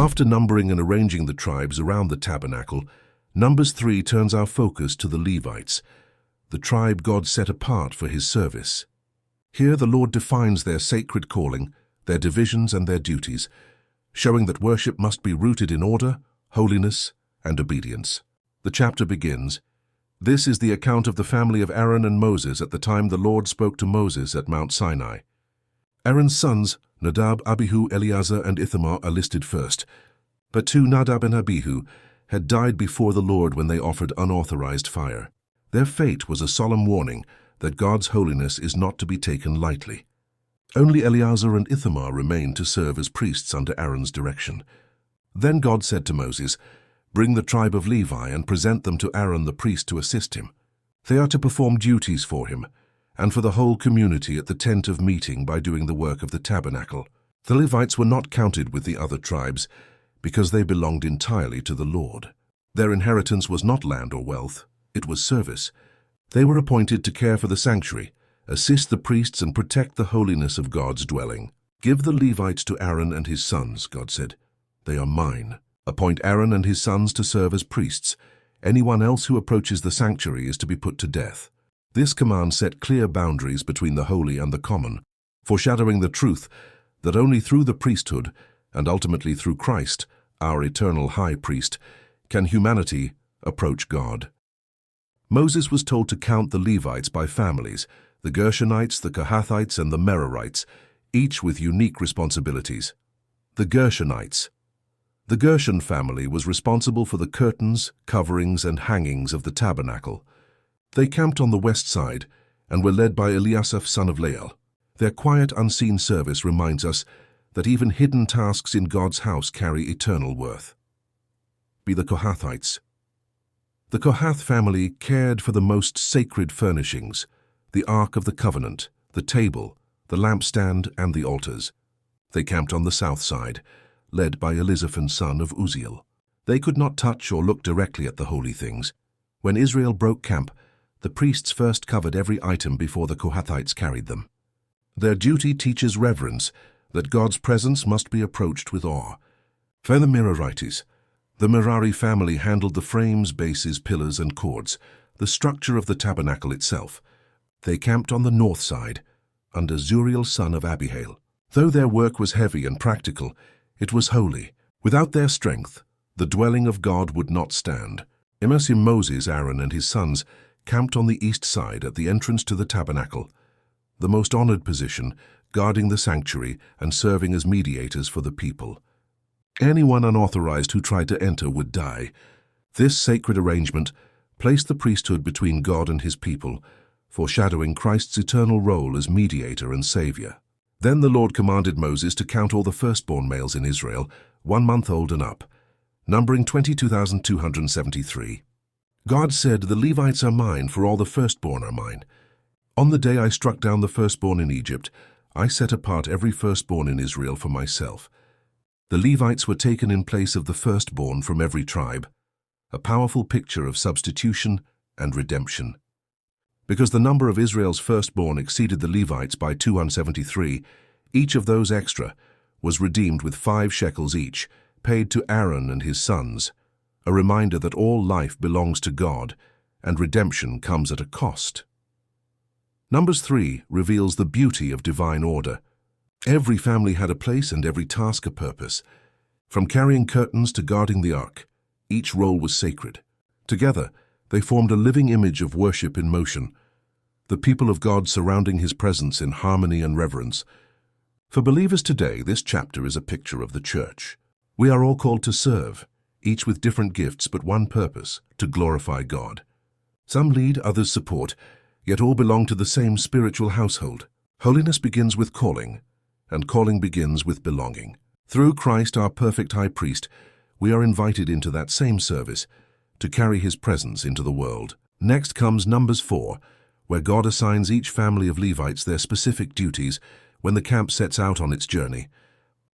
After numbering and arranging the tribes around the tabernacle, Numbers 3 turns our focus to the Levites, the tribe God set apart for his service. Here the Lord defines their sacred calling, their divisions and their duties, showing that worship must be rooted in order, holiness, and obedience. The chapter begins, "This is the account of the family of Aaron and Moses at the time the Lord spoke to Moses at Mount Sinai." Aaron's sons, Nadab, Abihu, Eleazar, and Ithamar, are listed first. But two, Nadab and Abihu, had died before the Lord when they offered unauthorized fire. Their fate was a solemn warning that God's holiness is not to be taken lightly. Only Eleazar and Ithamar remained to serve as priests under Aaron's direction. Then God said to Moses, "Bring the tribe of Levi and present them to Aaron the priest to assist him. They are to perform duties for him, and for the whole community at the tent of meeting by doing the work of the tabernacle." The Levites were not counted with the other tribes because they belonged entirely to the Lord. Their inheritance was not land or wealth, it was service. They were appointed to care for the sanctuary, assist the priests, and protect the holiness of God's dwelling. "Give the Levites to Aaron and his sons," God said. "They are mine. Appoint Aaron and his sons to serve as priests. Anyone else who approaches the sanctuary is to be put to death." This command set clear boundaries between the holy and the common, foreshadowing the truth that only through the priesthood, and ultimately through Christ, our eternal high priest, can humanity approach God. Moses was told to count the Levites by families, the Gershonites, the Kohathites, and the Merarites, each with unique responsibilities. The Gershonites. The Gershon family was responsible for the curtains, coverings, and hangings of the tabernacle. They camped on the west side and were led by Eliasaph, son of Lael. Their quiet, unseen service reminds us that even hidden tasks in God's house carry eternal worth. Be the Kohathites. The Kohath family cared for the most sacred furnishings, the Ark of the Covenant, the table, the lampstand, and the altars. They camped on the south side, led by Elizaphan, son of Uzziel. They could not touch or look directly at the holy things. When Israel broke camp, the priests first covered every item before the Kohathites carried them. Their duty teaches reverence, that God's presence must be approached with awe. For the Merarites, the Merari family handled the frames, bases, pillars, and cords, the structure of the tabernacle itself. They camped on the north side, under Zuriel, son of Abihail. Though their work was heavy and practical, it was holy. Without their strength, the dwelling of God would not stand. Moses, Aaron, and his sons camped on the east side at the entrance to the tabernacle, the most honored position, guarding the sanctuary and serving as mediators for the people. Anyone unauthorized who tried to enter would die. This sacred arrangement placed the priesthood between God and his people, foreshadowing Christ's eternal role as mediator and savior. Then the Lord commanded Moses to count all the firstborn males in Israel, 1 month old and up, numbering 22,273. God said, "The Levites are mine, for all the firstborn are mine. On the day I struck down the firstborn in Egypt, I set apart every firstborn in Israel for myself." The Levites were taken in place of the firstborn from every tribe, a powerful picture of substitution and redemption. Because the number of Israel's firstborn exceeded the Levites by 273, each of those extra was redeemed with 5 shekels each, paid to Aaron and his sons, a reminder that all life belongs to God and redemption comes at a cost. Numbers 3 reveals the beauty of divine order. Every family had a place and every task a purpose. From carrying curtains to guarding the ark, each role was sacred. Together, they formed a living image of worship in motion, the people of God surrounding his presence in harmony and reverence. For believers today, this chapter is a picture of the church. We are all called to serve, each with different gifts but one purpose, to glorify God. Some lead, others support, yet all belong to the same spiritual household. Holiness begins with calling, and calling begins with belonging. Through Christ, our perfect high priest, we are invited into that same service to carry his presence into the world. Next comes Numbers 4, where God assigns each family of Levites their specific duties when the camp sets out on its journey.